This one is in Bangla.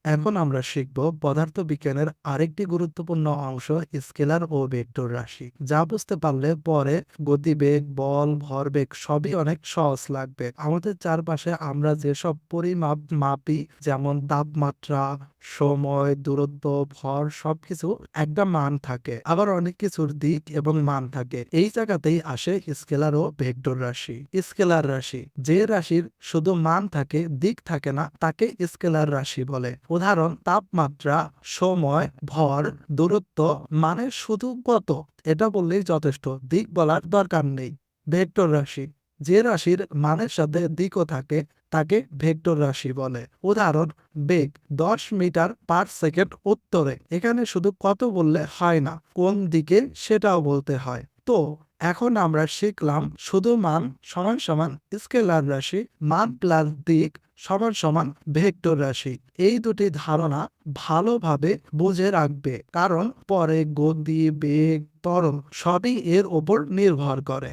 এখন আমরা শিখব পদার্থবিজ্ঞানের আরেকটি গুরুত্বপূর্ণ অংশ স্কেলার ও ভেক্টর রাশি, যা বুঝতে পারলে পরে গতিবেগ, বল, ভরবেগ সবই অনেক সহজ লাগবে। আমাদের চারপাশে আমরা যেসব পরিমাপ মাপি, যেমন তাপমাত্রা, সময়, দূরত্ব, ভর, সবকিছু একটা মান থাকে। আবার অনেক কিছুর দিক এবং মান থাকে। এই জায়গাতেই আসে স্কেলার ও ভেক্টর রাশি। স্কেলার রাশি যে রাশির শুধু মান থাকে, দিক থাকে না, তাকে স্কেলার রাশি বলে। উদাহরণ: তাপমাত্রা, সময়, ভর, দূরত্ব, মানে শুধু কত, এটা বললেই যথেষ্ট, দিক বলার দরকার নেই। ভেক্টর রাশি যে রাশির মানের সাথে দিকও থাকে, তাকে ভেক্টর রাশি বলে। উদাহরণ: বেগ 10 মিটার/সেকেন্ড উত্তরে। এখানে শুধু কত বললে হয় না, কোন দিকে সেটাও বলতে হয়। তো এখন আমরা শিখলাম শুধু মান সমান সমান স্কেলার রাশি, মান প্লাস দিক সমান সমান ভেক্টর রাশি। এই দুটি ধারণা ভালোভাবে বুঝে রাখবে, কারণ পরে গতি, বেগ, ত্বরণ সবই এর উপর নির্ভর করে।